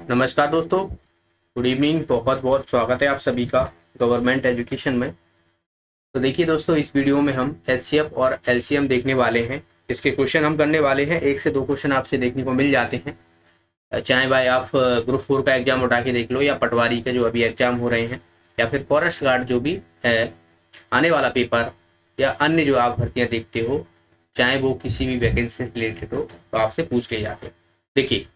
नमस्कार दोस्तों, good evening. बहुत बहुत स्वागत है आप सभी का गवर्नमेंट एजुकेशन में। तो देखिए दोस्तों, इस वीडियो में हम एचसीएफ और एलसीएम देखने वाले हैं। इसके क्वेश्चन हम करने वाले हैं, 1 से 2 क्वेश्चन आपसे देखने को मिल जाते हैं। चाहे भाई आप ग्रुप 4 का एग्जाम उठा के देख लो, या पटवारी के जो अभी एग्जाम हो रहे हैं, या फिर फॉरेस्ट गार्ड जो भी है आने वाला पेपर, या अन्य जो आप भर्तियाँ देखते हो, चाहे वो किसी भी वैकेंसी से रिलेटेड हो, तो आपसे पूछ लिए जाते हैं। देखिए,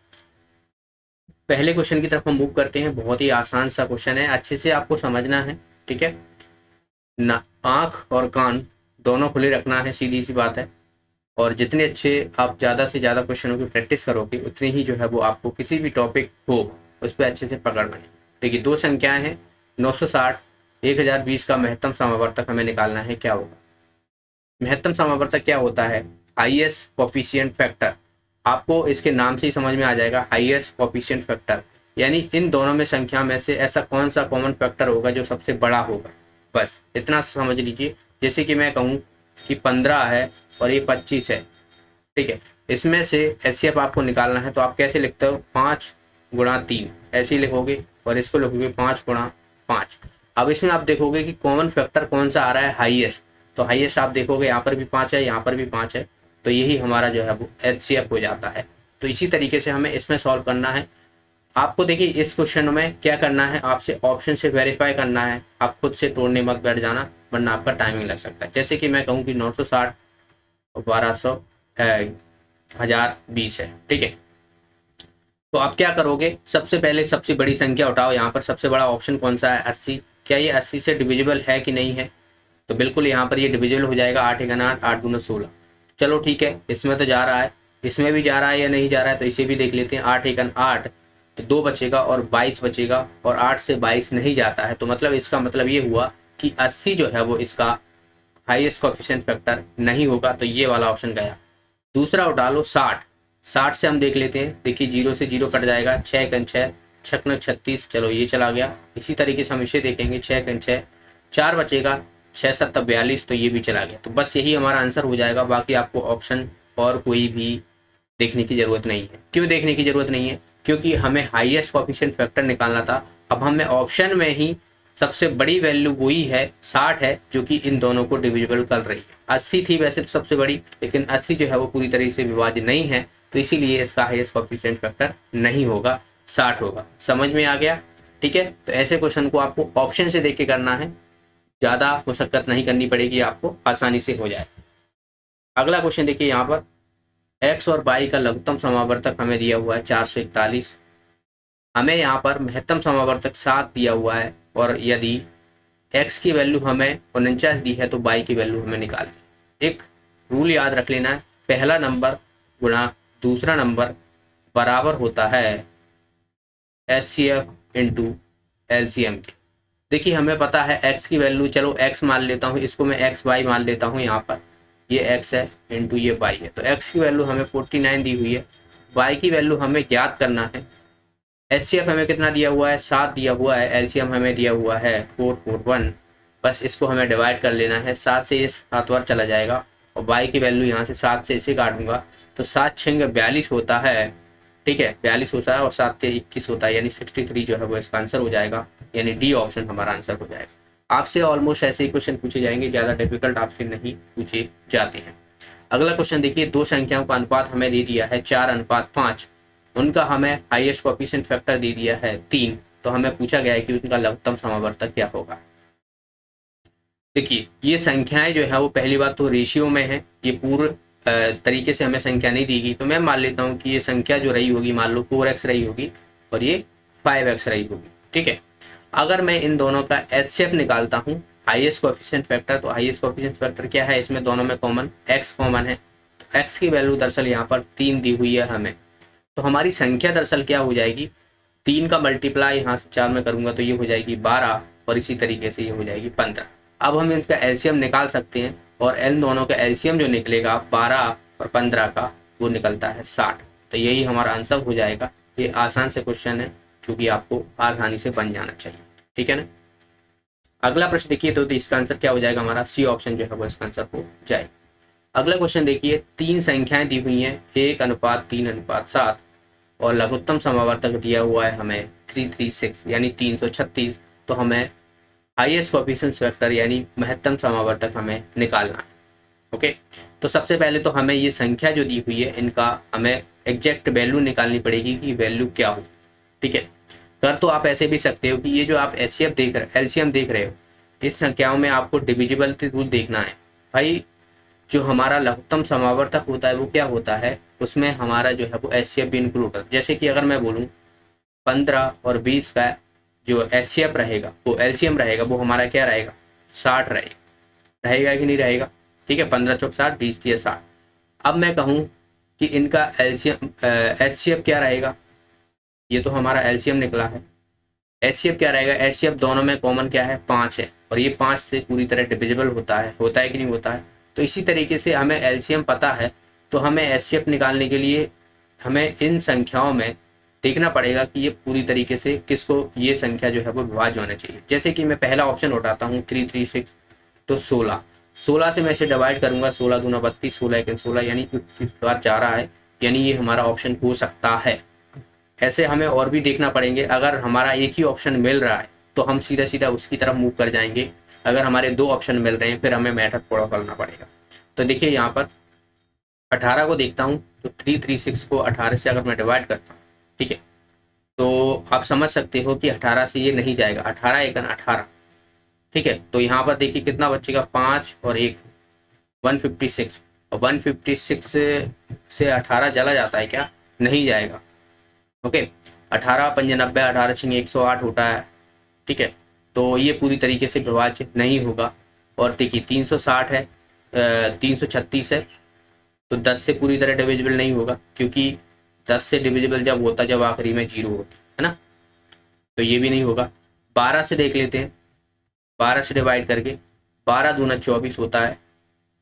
पहले क्वेश्चन की तरफ हम मूव करते हैं। बहुत ही आसान सा क्वेश्चन है, अच्छे से आपको समझना है, ठीक है ना। आंख और कान दोनों खुले रखना है, सीधी सी बात है। और जितने अच्छे आप ज़्यादा से ज़्यादा क्वेश्चनों की प्रैक्टिस करोगे, उतनी ही जो है वो आपको किसी भी टॉपिक हो उस पर अच्छे से पकड़ बने। देखिए, 2 संख्याएं हैं, 960, 1020 का महत्तम समावर्तक हमें निकालना है। क्या होगा महत्तम समावर्तक? क्या होता है? Highest coefficient factor. आपको इसके नाम से ही समझ में आ जाएगा, हाईएस्ट कोफिशिएंट फैक्टर, यानी इन दोनों में संख्या में से ऐसा कौन सा कॉमन फैक्टर होगा जो सबसे बड़ा होगा। बस इतना समझ लीजिए। जैसे कि मैं कहूँ कि 15 है और ये 25 है, ठीक है। इसमें से एचसीएफ आपको निकालना है, तो आप कैसे लिखते हो? 5 गुणा 3 ऐसे ही लिखोगे, और इसको लिखोगे 5 गुणा 5। अब इसमें आप देखोगे कि कॉमन फैक्टर कौन सा आ रहा है, हाईएस्ट। तो हाईएस्ट आप देखोगे यहाँ पर भी 5 है, यहाँ पर भी 5 है, तो यही हमारा जो है वो एचसीएफ हो जाता है। तो इसी तरीके से हमें इसमें सॉल्व करना है। आपको देखिए, इस क्वेश्चन में क्या करना है, आपसे ऑप्शन से वेरीफाई करना है। आप खुद से तोड़ने मत बैठ जाना, वरना आपका टाइमिंग लग सकता है। जैसे कि मैं कहूँ कि 960 और 1200 1020 है, ठीक है। तो आप क्या करोगे? सबसे पहले सबसे बड़ी संख्या उठाओ। यहाँ पर सबसे बड़ा ऑप्शन कौन सा है? 80। क्या ये 80 से डिविजिबल है कि नहीं है? तो बिल्कुल यहाँ पर ये डिविजिबल हो जाएगा। 8 एकन 8, 8 दूना 16। चलो ठीक है, इसमें तो जा रहा है, इसमें भी जा रहा है या नहीं जा रहा है, तो इसे भी देख लेते हैं। 8 एकन 8, तो 2 बचेगा और 22 बचेगा, और 8 से 22 नहीं जाता है। तो मतलब इसका मतलब ये हुआ कि 80 जो है वो इसका हाईएस्ट कोएफिशिएंट फैक्टर नहीं होगा, तो ये वाला ऑप्शन गया। दूसरा उठा लो 60। 60 से हम देख लेते हैं। देखिए, 0 से 0 कट जाएगा, 6 एकन 6, 6 36, चलो ये चला गया। इसी तरीके से हम इसे देखेंगे, 6 एकन 6, 4 बचेगा, 6 7 42, तो ये भी चला गया। तो बस यही हमारा आंसर हो जाएगा। बाकी आपको ऑप्शन और कोई भी देखने की ज़रूरत नहीं है। क्यों देखने की ज़रूरत नहीं है? क्योंकि हमें हाईएस्ट कोएफिशिएंट फैक्टर निकालना था। अब हमें ऑप्शन में ही सबसे बड़ी वैल्यू वही है, 60 है, जो कि इन दोनों को डिविजिबल कर रही है। 80 थी वैसे तो सबसे बड़ी, लेकिन 80 जो है वो पूरी तरीके से विभाज्य नहीं है, तो इसीलिए इसका हाईएस्ट कोएफिशिएंट फैक्टर नहीं होगा, 60 होगा। समझ में आ गया? ठीक है। तो ऐसे क्वेश्चन को आपको ऑप्शन से देख के करना है, ज़्यादा मुशक्कत नहीं करनी पड़ेगी, आपको आसानी से हो जाए। अगला क्वेश्चन देखिए, यहाँ पर x और y का लघुत्तम समावर्तक हमें दिया हुआ है 441। हमें यहाँ पर महत्तम समावर्तक 7 दिया हुआ है, और यदि x की वैल्यू हमें 49 दी है तो y की वैल्यू हमें निकालनी। एक रूल याद रख लेना है, पहला नंबर गुणा दूसरा नंबर बराबर होता है एचसीएफ इंटू एलसीएम के। देखिए, हमें पता है x की वैल्यू, चलो x मान लेता हूँ, इसको मैं एक्स वाई मान लेता हूँ। यहाँ पर ये x है इंटू ये y है, तो x की वैल्यू हमें 49 दी हुई है, y की वैल्यू हमें ज्ञात करना है। एचसीएफ हमें कितना दिया हुआ है? 7 दिया हुआ है। एलसीएम हमें दिया हुआ है 441। बस इसको हमें डिवाइड कर लेना है। 7 से ये 7 बार चला जाएगा, और y की वैल्यू यहाँ से 7 से इसे काटूंगा, तो 7 6 42 होता है, ठीक है, 42 होता है, और 7 के 21 होता है, यानी 63 जो है वो इसका आंसर हो जाएगा। यानी डी ऑप्शन हमारा आंसर हो जाएगा। आपसे ऑलमोस्ट ऐसे ही क्वेश्चन पूछे जाएंगे, ज़्यादा डिफिकल्ट आपसे नहीं पूछे जाते हैं। अगला क्वेश्चन देखिए, 2 संख्याओं का अनुपात हमें दे दिया है 4:5, उनका हमें हाईएस्ट कोएफिशिएंट फैक्टर दे दिया है 3। तो हमें पूछा गया है कि उनका लघुत्तम समावर्तक क्या होगा। देखिए, ये संख्याएं जो है वो पहली बात तो रेशियो में है, ये पूर्ण तरीके से हमें संख्या नहीं दी गई। तो मैं मान लेता हूँ कि ये संख्या जो रही होगी, मान लो 4x रही होगी और ये 5x रही होगी, ठीक है। अगर मैं इन दोनों का एचसीएफ निकालता हूँ, हाईएस्ट कोएफिशिएंट फैक्टर, तो हाईएस्ट कोएफिशिएंट फैक्टर क्या है? इसमें दोनों में कॉमन x कॉमन है, तो x की वैल्यू दरअसल यहाँ पर 3 दी हुई है हमें। तो हमारी संख्या दरअसल क्या हो जाएगी? 3 का मल्टीप्लाई यहाँ से 4 में करूँगा तो ये हो जाएगी 12, और इसी तरीके से ये हो जाएगी 15। अब हम इसका एलसीएम निकाल सकते हैं, और इन दोनों का एलसीएम जो निकलेगा 12 और 15 का, वो निकलता है 60। तो यही हमारा आंसर हो जाएगा। ये आसान से क्वेश्चन है, क्योंकि आपको आसानी से बन जाना चाहिए, ठीक है ना। अगला प्रश्न देखिए, तो इसका आंसर क्या हो जाएगा? हमारा सी ऑप्शन जो है वो इसका आंसर हो जाएगा। अगला क्वेश्चन देखिए, 3 संख्याएं दी हुई हैं 1:3:7, और लघुत्तम समावर्तक दिया हुआ है हमें 336 यानी 336, तो हमें हाईएस्ट कोएफिशिएंट वेक्टर यानी महत्तम समावर्तक हमें निकालना है। ओके, तो सबसे पहले तो हमें ये संख्या जो दी हुई है इनका हमें एग्जैक्ट वैल्यू निकालनी पड़ेगी कि वैल्यू क्या हो। ठीक है, कर तो आप ऐसे भी सकते हो कि ये जो आप एचसीएफ देख रहे एलसीएम देख रहे हो, इस संख्याओं में आपको डिविजिबिलिटी रूल देखना है। भाई जो हमारा लघुत्तम समावर्तक होता है वो क्या होता है, उसमें हमारा जो है वो एचसीएफ भी इंक्लूड होता है। जैसे कि अगर मैं बोलूँ 15 और 20 का जो एचसीएफ रहेगा वो एलसीएम रहेगा, वो हमारा क्या रहेगा 60 रहेगा। रहेगा कि नहीं रहेगा? ठीक है, 15 चौक 60, 20 दिए 60। अब मैं कहूँ कि इनका एलसीएम एचसीएफ क्या रहेगा, ये तो हमारा एलसीएम निकला है। एचसीएफ क्या रहेगा, एचसीएफ दोनों में कॉमन क्या है 5 है, और ये 5 से पूरी तरह डिविजिबल होता है कि नहीं होता है। तो इसी तरीके से हमें एलसीएम पता है, तो हमें एचसीएफ निकालने के लिए हमें इन संख्याओं में देखना पड़ेगा कि ये पूरी तरीके से किसको, ये संख्या जो है वो विभाज्य होना चाहिए। जैसे कि मैं पहला ऑप्शन उठाता हूँ 336, तो 16 से मैं इसे डिवाइड करूंगा, 16 दूना 32, 16 एक 16 यानी 21 बार जा रहा है, यानी ये हमारा ऑप्शन हो सकता है। ऐसे हमें और भी देखना पड़ेंगे। अगर हमारा एक ही ऑप्शन मिल रहा है तो हम सीधा सीधा उसकी तरफ मूव कर जाएंगे। अगर हमारे 2 ऑप्शन मिल रहे हैं फिर हमें मेथड फॉलो करना पड़ेगा। तो देखिए यहाँ पर 18 को देखता हूँ, तो 336 को 18 से अगर मैं डिवाइड करता हूँ, ठीक है, तो आप समझ सकते हो कि 18 से ये नहीं जाएगा, 18 एक 18। ठीक है, तो यहाँ पर देखिए कितना बचेगा, 5 और 1 156, और 156 से 18 चला जाता है क्या, नहीं जाएगा। ओके, 18 पंजे 90, 18 छिंगे 108 होता है। ठीक है, तो ये पूरी तरीके से विभाज्य नहीं होगा। और देखिए 360 है, 336 है, तो 10 से पूरी तरह डिविजिबल नहीं होगा, क्योंकि 10 से डिविजिबल जब होता जब आखिरी में 0 होता है ना, तो ये भी नहीं होगा। 12 से देख लेते हैं, 12 से डिवाइड करके 12 दूना 24 होता है,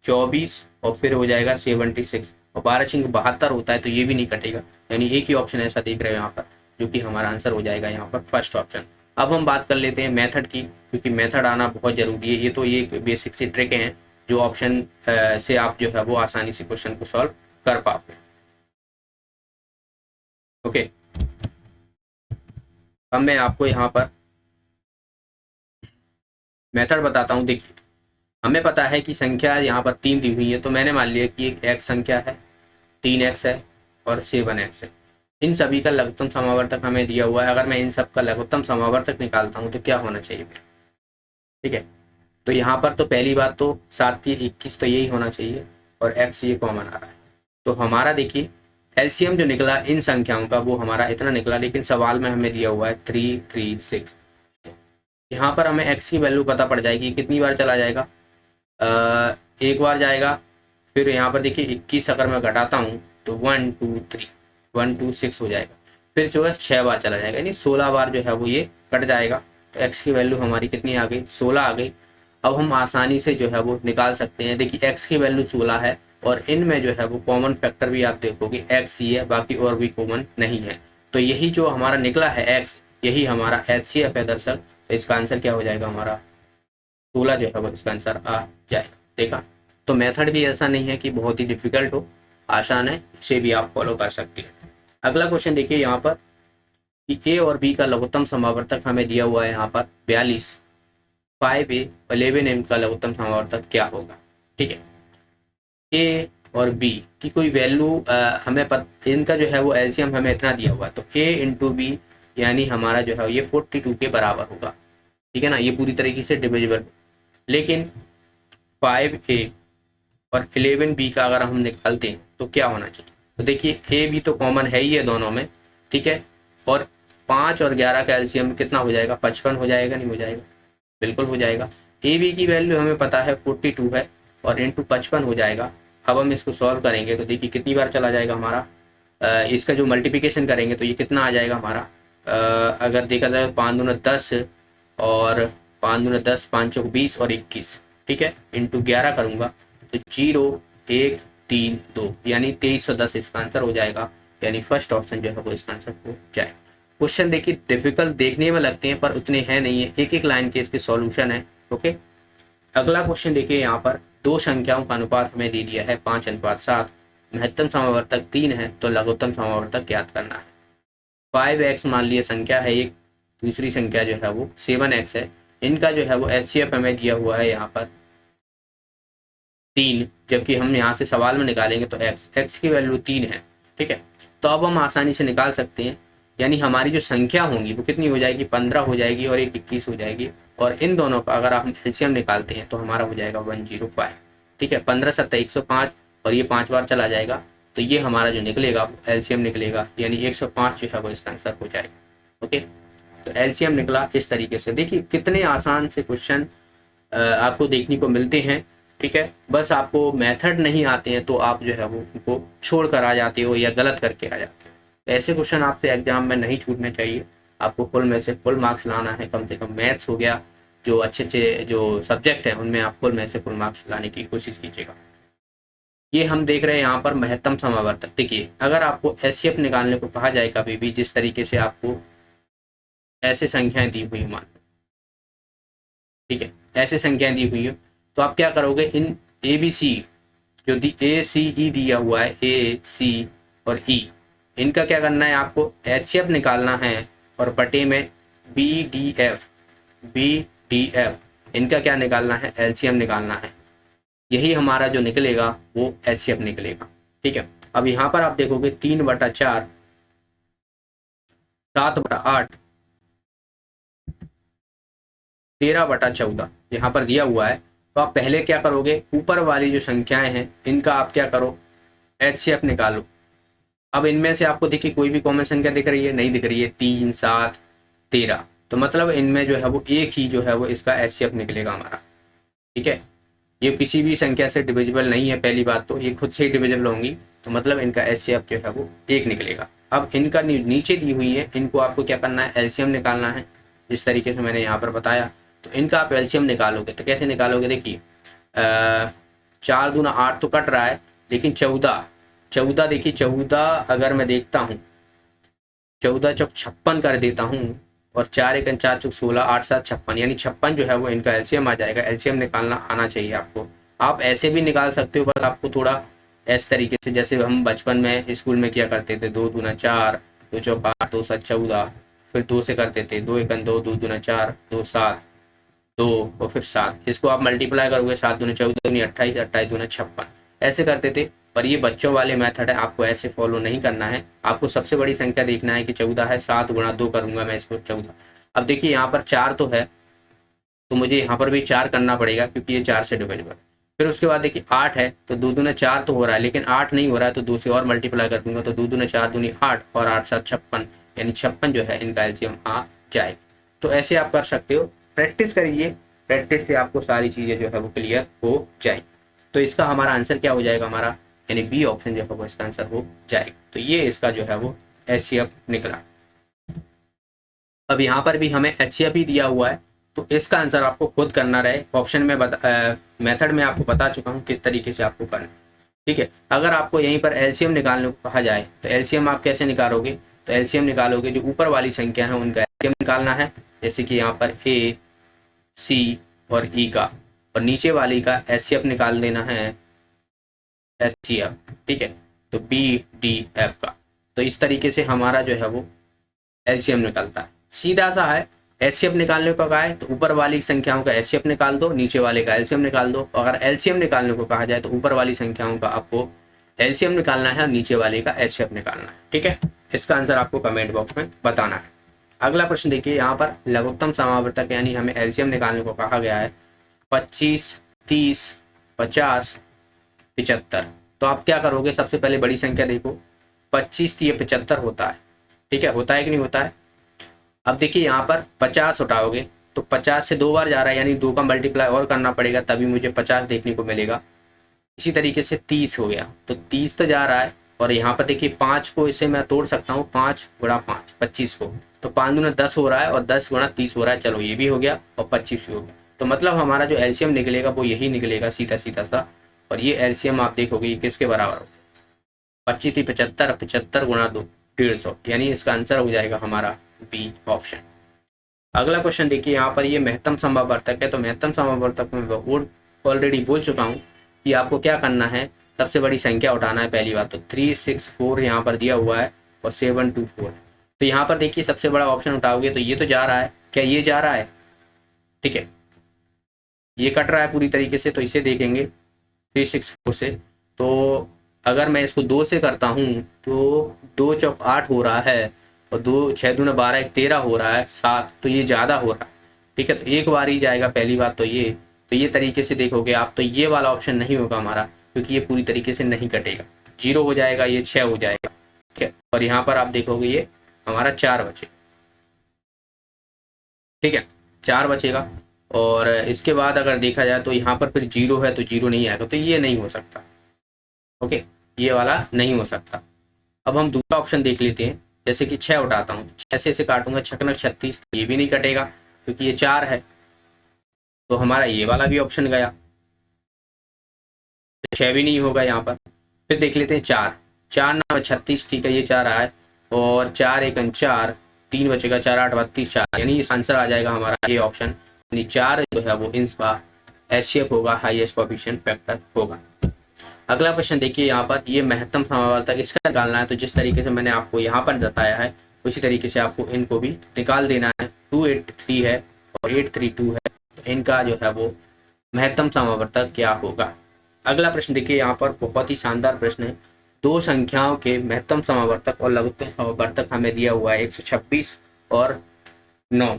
24 और फिर हो जाएगा 76, और 12 छिंग 72 होता है, तो ये भी नहीं कटेगा। यानी एक ही ऑप्शन ऐसा देख रहे हो यहाँ पर, जो कि हमारा आंसर हो जाएगा यहाँ पर फर्स्ट ऑप्शन। अब हम बात कर लेते हैं मेथड की, क्योंकि मेथड आना बहुत जरूरी है। ये तो ये बेसिक सी ट्रिक हैं जो ऑप्शन से आप जो है वो आसानी से क्वेश्चन को सॉल्व कर पाओगे। ओके, अब मैं आपको यहाँ पर मेथड बताता हूँ। देखिए हमें पता है कि संख्या यहाँ पर 3 दी हुई है, तो मैंने मान लिया कि एक x संख्या है, 3x है और 7x है। इन सभी का लघुत्तम समावर्तक हमें दिया हुआ है। अगर मैं इन सब का लघुत्तम समावर्तक निकालता हूँ तो क्या होना चाहिए। ठीक है, तो यहाँ पर तो पहली बात तो 7 की 21, तो यही होना चाहिए, और x ये कॉमन आ रहा है। तो हमारा देखिए एलसीएम जो निकला इन संख्याओं का वो हमारा इतना निकला, लेकिन सवाल में हमें दिया हुआ है 336। यहाँ पर हमें x की वैल्यू पता पड़ जाएगी, कितनी बार चला जाएगा, एक बार जाएगा। फिर यहाँ पर देखिए 21 अगर मैं घटाता हूँ तो 1 2 3 1 2 6 हो जाएगा। फिर जो है 6 बार चला जाएगा, यानी 16 बार जो है वो ये कट जाएगा। तो x की वैल्यू हमारी कितनी आ गई, 16 आ गई। अब हम आसानी से जो है वो निकाल सकते हैं। देखिए x की वैल्यू 16 है, और इनमें जो है वो कॉमन फैक्टर भी आप देखोगे x ही है, बाकी और भी कॉमन नहीं है। तो यही जो हमारा निकला है x, यही हमारा HCF है दरअसल। तो इसका आंसर क्या हो जाएगा, हमारा 16 जो है वो इसका आंसर आ जाएगा। देखा, तो मेथड भी ऐसा नहीं है कि बहुत ही डिफिकल्ट हो, आसान है, इसे भी आप फॉलो कर सकते हैं। अगला क्वेश्चन देखिए यहाँ पर कि ए और बी का लघुत्तम समावर्तक हमें दिया हुआ है यहाँ पर 42, 5a 11m का लघुत्तम समावर्तक क्या होगा। ठीक है, ए और बी की कोई वैल्यू हमें इनका जो है वो एलसीएम हमें इतना दिया हुआ है, तो a इंटू बी यानी हमारा जो है ये 42 के बराबर होगा। ठीक है ना, ये पूरी तरीके से डिविजिबल। लेकिन 5a और 11b का अगर हम निकालते हैं तो क्या होना चाहिए। तो देखिए a भी तो कॉमन है ही है दोनों में, ठीक है, और 5 और 11 का एलसीएम कितना हो जाएगा, 55 हो जाएगा, नहीं हो जाएगा, बिल्कुल हो जाएगा। ए बी की वैल्यू हमें पता है 42 है, और इंटू 55 हो जाएगा। अब हम इसको सॉल्व करेंगे तो देखिए कितनी बार चला जाएगा हमारा, इसका जो मल्टीप्लिकेशन करेंगे तो ये कितना आ जाएगा हमारा, अगर देखा जाए 5 दूना 10 और 5 दूना 10, 5 चौक 20 और 21, ठीक है, इंटू 11 करूँगा तो 0 1 3 2 यानी 2310 इसका आंसर हो जाएगा। यानी फर्स्ट ऑप्शन जो है वो इसका आंसर हो जाएगा। क्वेश्चन देखिए डिफिकल्ट देखने में लगते हैं पर उतने हैं नहीं है, एक एक लाइन के इसके सॉल्यूशन है। ओके, अगला क्वेश्चन देखिए यहाँ पर दो संख्याओं का अनुपात हमें दे दिया है 5:7, महत्तम समावर्तक 3 है, तो लघुत्तम समावर्तक ज्ञात करना है। 5x मान लिया संख्या है एक, दूसरी संख्या जो है वो 7x है। इनका जो है वो HCF हमें दिया हुआ है यहाँ पर 3, जबकि हम यहाँ से सवाल में निकालेंगे तो x की वैल्यू 3 है। ठीक है, तो अब हम आसानी से निकाल सकते हैं, यानी हमारी जो संख्या होंगी वो कितनी हो जाएगी, 15 हो जाएगी और एक 21 हो जाएगी। और इन दोनों का अगर आप एलसीएम निकालते हैं तो हमारा हो जाएगा 105। ठीक है, 15 7 105 और ये 5 बार चला जाएगा, तो ये हमारा जो निकलेगा एलसीएम निकलेगा, यानी 105 जो है वो इसका आंसर हो जाएगा। ओके, तो एलसीएम निकला इस तरीके से। देखिए कितने आसान से क्वेश्चन आपको देखने को मिलते हैं। ठीक है, बस आपको मेथड नहीं आते हैं तो आप जो है वो उनको छोड़ कर आ जाते हो या गलत करके आ जाते हो। तो ऐसे क्वेश्चन आपसे एग्जाम में नहीं छूटने चाहिए, आपको फुल में से फुल मार्क्स लाना है। कम से कम मैथ्स हो गया, जो अच्छे अच्छे जो सब्जेक्ट हैं उनमें आप फुल में से फुल मार्क्स लाने की कोशिश कीजिएगा। ये हम देख रहे हैं यहाँ पर महत्तम समावर्तक। देखिए अगर आपको एचसीएफ निकालने को कहा जाए कभी भी, जिस तरीके से आपको ऐसे संख्याएं दी हुई मान, ठीक है, ऐसे संख्याएं दी हुई हो, तो आप क्या करोगे, इन ए बी सी जो ए सी ई दिया हुआ है, ए सी और ई, इनका क्या करना है, आपको एचसीएफ निकालना है और बटे में बी डी एफ इनका क्या निकालना है, एलसीएम निकालना है। यही हमारा जो निकलेगा वो एचसीएफ निकलेगा। ठीक है, अब यहाँ पर आप देखोगे 3/4, 7/8, 13/14 यहाँ पर दिया हुआ है। तो आप पहले क्या करोगे, ऊपर वाली जो संख्याएं हैं इनका आप क्या करो, एचसीएफ निकालो। अब इनमें से आपको देखिए कोई भी कॉमन संख्या दिख रही है, नहीं दिख रही है, 3 7 13, तो मतलब इनमें जो है वो एक ही जो है वो इसका एचसीएफ निकलेगा हमारा। ठीक है, ये किसी भी संख्या से डिविजिबल नहीं है, पहली बात तो ये खुद से ही डिविजिबल होंगी, तो मतलब इनका एचसीएफ जो है वो 1 निकलेगा। अब इनका नीचे दी हुई है, इनको आपको क्या करना है, एलसीएम निकालना है, जिस तरीके से मैंने यहाँ पर बताया। तो इनका आप एलसीएम निकालोगे तो कैसे निकालोगे, देखिए 4 दूना 8 तो कट रहा है, लेकिन 14 देखिए 14 अगर मैं देखता हूँ, 14 चौक 56 कर देता हूँ, और 4 1 4 चौक 16, 8 7 56, यानी 56 जो है वो इनका एलसीएम आ जाएगा। एलसीएम निकालना आना चाहिए आपको। आप ऐसे भी निकाल सकते हो, बस आपको थोड़ा इस तरीके से, जैसे हम बचपन में स्कूल में किया करते थे, 2 दूना 4, 2 चौक 8, 2 7 14, फिर 2 से करते थे, 2 1 2, 2 दूना 4, 2 7 2 और फिर 7, इसको आप मल्टीप्लाई करोगे, 7 दूना 14 दूनी 28, 28 दूना 56, ऐसे करते थे। पर ये बच्चों वाले मेथड है, आपको ऐसे फॉलो नहीं करना है। आपको सबसे बड़ी संख्या देखना है कि 14 है, 7 गुणा 2 करूंगा मैं इसको 14। अब देखिए यहाँ पर 4 तो है, तो मुझे यहाँ पर भी 4 करना पड़ेगा क्योंकि ये 4 से डिविजिबल। फिर उसके बाद देखिए 8 है, तो 2 दूना 4 तो हो रहा है, लेकिन 8 नहीं हो रहा है, तो 2 से और मल्टीप्लाई कर दूंगा, तो 2 दूना 4 दूनी 8 और 8 7 56, यानी 56 जो है इनका एलसीएम आ जाएगा। तो ऐसे आप कर सकते हो, प्रैक्टिस करिए, प्रैक्टिस से आपको सारी चीज़ें जो है वो क्लियर हो जाएगी। तो इसका हमारा आंसर क्या हो जाएगा, हमारा यानी बी ऑप्शन जो है वो इसका आंसर हो जाएगा। तो ये इसका जो है वो एचसीएफ निकला। अब यहाँ पर भी हमें एचसीएफ ही दिया हुआ है, तो इसका आंसर आपको खुद करना रहे। ऑप्शन में मेथड में आपको बता चुका हूँ किस तरीके से आपको करना है। ठीक है, अगर आपको यहीं पर एलसीएम निकालने को कहा जाए तो एलसीएम आप कैसे निकालोगे, तो एलसीएम निकालोगे जो ऊपर वाली संख्या है उनका एलसीएम निकालना है, जैसे कि यहाँ पर ए सी और ई का, और नीचे वाली का एचसीएफ निकाल देना है, एचसीएफ। ठीक है, तो बी डी एफ का। तो इस तरीके से हमारा जो है वो एलसीएम निकलता है, सीधा सा है। एचसीएफ निकालने को कहा है तो ऊपर वाली संख्याओं का एचसीएफ निकाल दो, नीचे वाले का एलसीएम निकाल दो। अगर एलसीएम निकालने को कहा जाए तो ऊपर वाली संख्याओं का आपको एलसीएम निकालना है और नीचे वाले का एचसीएफ निकालना है। ठीक है, इसका आंसर आपको कमेंट बॉक्स में बताना है। अगला प्रश्न देखिए, यहाँ पर लघुत्तम समावर्तक यानी हमें एलसीएम निकालने को कहा गया है 25, 30, 50, 75। तो आप क्या करोगे, सबसे पहले बड़ी संख्या देखो, 25 थी, 75 होता है। ठीक है, होता है कि नहीं होता है। अब देखिए यहाँ पर 50 उठाओगे तो 50 से 2 बार जा रहा है, यानी 2 का मल्टीप्लाई और करना पड़ेगा तभी मुझे 50 देखने को मिलेगा। इसी तरीके से 30 हो गया, तो 30 तो जा रहा है, और यहाँ पर देखिए 5 को इसे मैं तोड़ सकता हूँ, 5 गुणा 5 25 को, तो 5 गुना 10 हो रहा है और 10 गुणा 30 हो रहा है। चलो ये भी हो गया और 25 भी हो गया। तो मतलब हमारा जो एलसीएम निकलेगा वो यही निकलेगा, सीधा सीधा सा। और ये एलसीएम आप देखोगे ये किसके बराबर हो, 25 थी 75, 75 गुणा 2 150, यानी इसका आंसर हो जाएगा हमारा बी ऑप्शन। अगला क्वेश्चन देखिए, यहाँ पर ये महत्तम समावर्तक है। तो महत्तम समावर्तक में ऑलरेडी बोल चुका हूँ कि आपको क्या करना है, सबसे बड़ी संख्या उठाना है। पहली बात तो 3 6 4 यहाँ पर दिया हुआ है और 7 2 4, तो यहाँ पर देखिए सबसे बड़ा ऑप्शन उठाओगे तो ये तो जा रहा है, क्या ये जा रहा है? ठीक है, ये कट रहा है पूरी तरीके से, तो इसे देखेंगे 364 से। तो अगर मैं इसको 2 से करता हूँ तो 2 चौक 8 हो रहा है, और 2 6 दूना 12 1 13 हो रहा है 7, तो ये ज़्यादा हो रहा है। ठीक है, तो एक बार ही जाएगा पहली बात तो ये तरीके से देखोगे आप तो ये वाला ऑप्शन नहीं होगा हमारा, क्योंकि ये पूरी तरीके से नहीं कटेगा, 0 हो जाएगा, ये 6 हो जाएगा। ठीक है, और यहाँ पर आप देखोगे ये हमारा 4 बचेगा। ठीक है, 4 बचेगा। और इसके बाद अगर देखा जाए तो यहाँ पर फिर 0 है तो 0 नहीं आएगा, तो ये नहीं हो सकता। ओके, ये वाला नहीं हो सकता। अब हम दूसरा ऑप्शन देख लेते हैं, जैसे कि 6 उठाता हूँ, 6 से इसे काटूंगा 6 36, ये भी नहीं कटेगा क्योंकि ये 4 है, तो हमारा ये वाला भी ऑप्शन गया, 6 भी नहीं होगा यहाँ पर। फिर देख लेते हैं 4 4 9 36, ठीक है, ये 4 आया है, और 4 1 4, 3 बचेगा, 4 8 32 4, यानी इस आंसर आ जाएगा हमारा ये ऑप्शन, यानी 4 जो है वो इसका एचसीएफ होगा, हाईएस्ट कोएफिशिएंट फैक्टर होगा। अगला क्वेश्चन देखिए, यहाँ पर ये महत्तम समावर्तक इसका निकालना है, तो जिस तरीके से मैंने आपको यहाँ पर बताया है उसी तरीके से आपको इनको भी निकाल देना है। 283 है और 832 है, तो इनका जो है वो महत्तम समावर्तक क्या होगा। अगला प्रश्न देखिए, यहाँ पर बहुत ही शानदार प्रश्न है। दो संख्याओं के महत्तम समावर्तक और लघुत्तम समावर्तक हमें दिया हुआ है 126 और 9।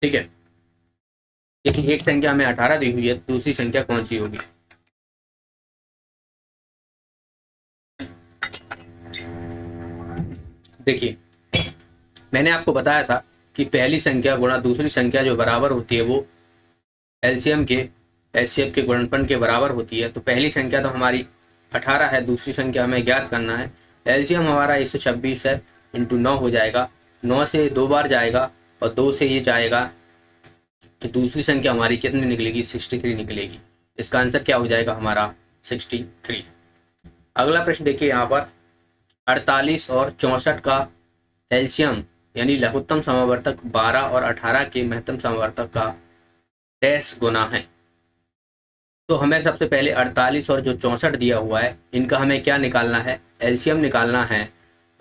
ठीक है, लेकिन एक संख्या हमें 18 दी हुई है, दूसरी संख्या कौन सी होगी? देखिए, मैंने आपको बताया था कि पहली संख्या गुणा दूसरी संख्या जो बराबर होती है वो एलसीएम के एचसीएफ के गुणनफल के बराबर होती है। तो पहली संख्या तो हमारी 18 है, दूसरी संख्या हमें ज्ञात करना है। एलसीएम हमारा 126 है, इंटू 9 हो जाएगा, 9 से 2 बार जाएगा और 2 से ये जाएगा, तो दूसरी संख्या हमारी कितनी निकलेगी? 63 निकलेगी। इसका आंसर क्या हो जाएगा हमारा? 63। अगला प्रश्न देखिए, यहाँ पर 48 और 64 का एलसीएम यानी लघुत्तम समावर्तक 12 और 18 के महत्तम समावर्तक का डैश गुना है। तो हमें सबसे पहले 48 और जो 64 दिया हुआ है इनका हमें क्या निकालना है? एलसीएम निकालना है।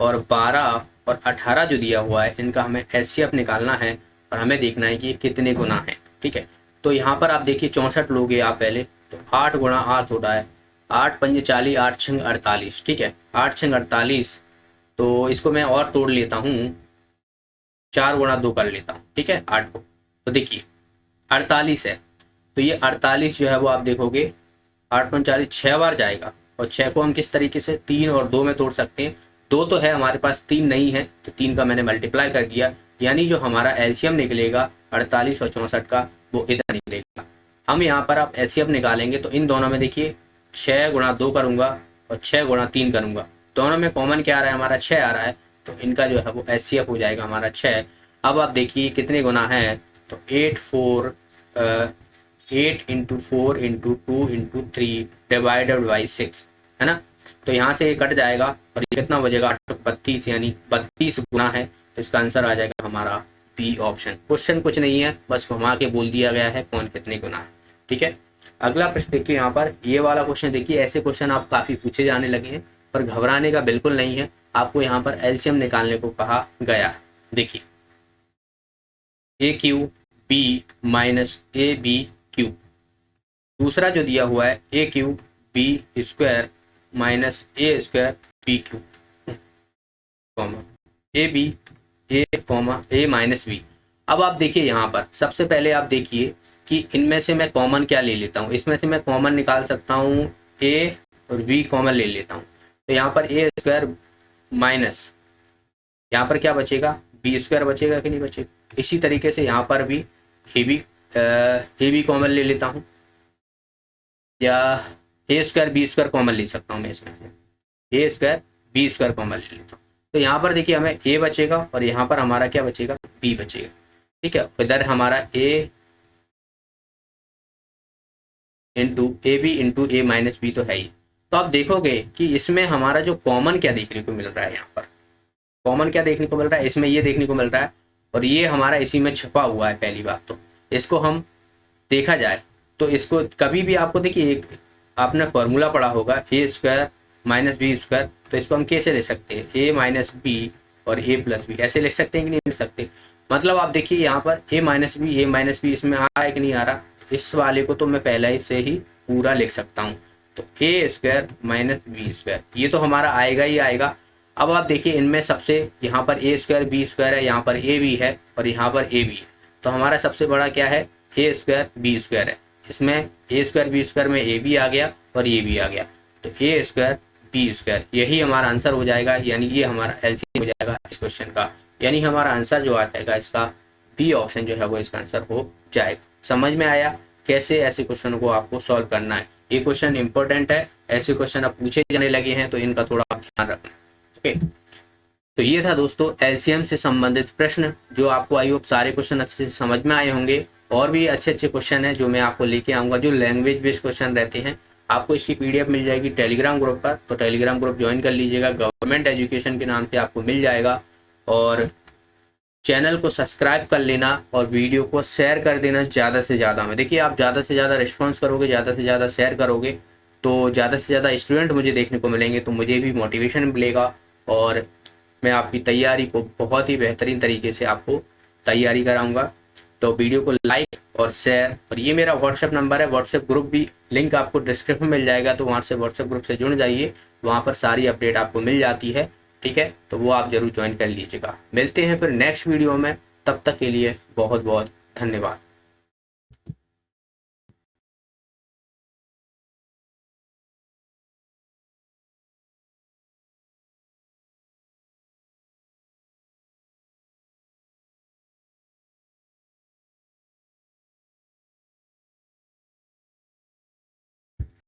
और 12 और 18 जो दिया हुआ है इनका हमें एचसीएफ निकालना है, और हमें देखना है कि ये कितने गुना है। ठीक है, तो यहाँ पर आप देखिए 64 लोगे आप पहले, तो 8 गुणा 8 होता है, 8 पंजे 40, 8 छंग 48। ठीक है, 8 छंग 48, तो इसको मैं और तोड़ लेता हूँ, 4 गुणा 2 कर लेता हूँ। ठीक है, 8 को, तो देखिए 48 है, तो ये 48 जो है वो आप देखोगे 8 45 6 बार जाएगा, और 6 को हम किस तरीके से 3 और 2 में तोड़ सकते हैं। 2 तो है हमारे पास, 3 नहीं है, तो 3 का मैंने मल्टीप्लाई कर दिया, यानी जो हमारा एलसीएम निकलेगा 48 और 64 का वो इतना निकलेगा। हम यहाँ पर आप एचसीएफ निकालेंगे तो इन दोनों में देखिए 6 गुणा 2 करूँगा और 6 गुणा 3 करूँगा, दोनों में कॉमन क्या आ रहा है? हमारा 6 आ रहा है, तो इनका जो है वो एचसीएफ हो जाएगा हमारा 6। अब आप देखिए कितने गुना है, तो 8 into 4 into 2 into 3 divided by 6 है ना, तो यहाँ से ये कट जाएगा और ये कितना बचेगा? 832, यानी 32 गुना है। तो इसका आंसर आ जाएगा हमारा बी ऑप्शन। क्वेश्चन कुछ नहीं है, बस घुमा के बोल दिया गया है कौन कितने गुना है। ठीक है, अगला प्रश्न देखिए, यहाँ पर ये वाला क्वेश्चन देखिए, ऐसे क्वेश्चन आप काफ़ी पूछे जाने लगे हैं, पर घबराने का बिल्कुल नहीं है। आपको यहाँ पर एलसीएम निकालने को कहा गया है। देखिए A Q B minus A B Q, दूसरा जो दिया हुआ है A Q B square minus A square B Q, comma A B A comma A minus B. अब आप देखिए यहाँ पर सबसे पहले आप देखिए कि इनमें से मैं कॉमन क्या ले लेता हूँ। इसमें से मैं कॉमन निकाल सकता हूँ ए और बी कॉमन ले लेता हूँ, तो यहाँ पर ए स्क्वायर माइनस यहाँ पर क्या बचेगा? बी स्क्वायर बचेगा कि नहीं बचेगा। इसी तरीके से यहाँ पर भी ए बी कॉमन ले लेता हूँ, या ए स्क्वायर बी स्क्वायर कॉमन ले सकता हूँ मैं, इसमें से ए स्क्वायर बी स्क्वायर कॉमन ले लेता हूँ। तो यहाँ पर देखिए हमें ए बचेगा और यहाँ पर हमारा क्या बचेगा? बी बचेगा। ठीक है, इधर हमारा A into A B into A minus B तो है ही। तो आप देखोगे कि इसमें हमारा जो कॉमन क्या देखने को मिल रहा है, यहाँ पर कॉमन क्या देखने को मिल रहा है? इसमें ये देखने को मिल रहा है, और ये हमारा इसी में छपा हुआ है। पहली बात तो इसको हम देखा जाए तो इसको कभी भी आपको देखिए, एक आपने फॉर्मूला पढ़ा होगा ए स्क्वायर माइनस बी स्क्वायर, तो इसको हम कैसे ले सकते हैं? ए माइनस बी और a प्लस बी, ऐसे लिख सकते हैं कि नहीं लिख सकते। मतलब आप देखिए यहाँ पर a माइनस बी इसमें आ रहा है कि नहीं आ रहा, इस वाले को तो मैं पहले ही से ही पूरा लिख सकता हूँ। तो ए स्क्वायर माइनस बी स्क्वायर ये तो हमारा आएगा ही आएगा। अब आप देखिए इनमें सबसे यहाँ पर ए स्क्वायर बी स्क्वायर है, यहाँ पर ए भी है और यहाँ पर ए भी है, तो हमारा सबसे बड़ा क्या है, ए स्क्वायर बी स्क्वायर है। इसमें ए स्क्वायर बी स्क्वायर में ए भी आ गया और ये भी आ गया, तो ए स्क्वायर बी स्क्वायर यही हमारा आंसर हो जाएगा, यानी ये हमारा एलसीएम हो जाएगा इस क्वेश्चन का। यानी हमारा आंसर जो आ जाएगा इसका बी ऑप्शन जो है वो इसका आंसर हो जाएगा। समझ में आया कैसे ऐसे क्वेश्चन को आपको सॉल्व करना है। ये क्वेश्चन इंपॉर्टेंट है, ऐसे क्वेश्चन अब पूछे जाने लगे हैं तो इनका थोड़ा ध्यान रखना। ओके, तो ये था दोस्तों एलसीएम से संबंधित प्रश्न, जो आपको आई होप सारे क्वेश्चन अच्छे से समझ में आए होंगे। और भी अच्छे अच्छे क्वेश्चन हैं जो मैं आपको लेके आऊँगा, जो लैंग्वेज बेस्ड क्वेश्चन रहते हैं। आपको इसकी पीडीएफ मिल जाएगी टेलीग्राम ग्रुप पर, तो टेलीग्राम ग्रुप ज्वाइन कर लीजिएगा, गवर्नमेंट एजुकेशन के नाम से आपको मिल जाएगा। और चैनल को सब्सक्राइब कर लेना और वीडियो को शेयर कर देना ज़्यादा से ज़्यादा में। देखिए आप ज़्यादा से ज़्यादा रिस्पॉन्स करोगे, ज़्यादा से ज़्यादा शेयर करोगे, तो ज़्यादा से ज़्यादा स्टूडेंट मुझे देखने को मिलेंगे, तो मुझे भी मोटिवेशन मिलेगा और मैं आपकी तैयारी को बहुत ही बेहतरीन तरीके से आपको तैयारी कराऊंगा। तो वीडियो को लाइक और शेयर, और ये मेरा व्हाट्सएप नंबर है, व्हाट्सएप ग्रुप भी लिंक आपको डिस्क्रिप्शन में मिल जाएगा, तो वहाँ से व्हाट्सएप ग्रुप से जुड़ जाइए, वहाँ पर सारी अपडेट आपको मिल जाती है। ठीक है, तो वो आप जरूर ज्वाइन कर लीजिएगा। मिलते हैं फिर नेक्स्ट वीडियो में, तब तक के लिए बहुत बहुत धन्यवाद।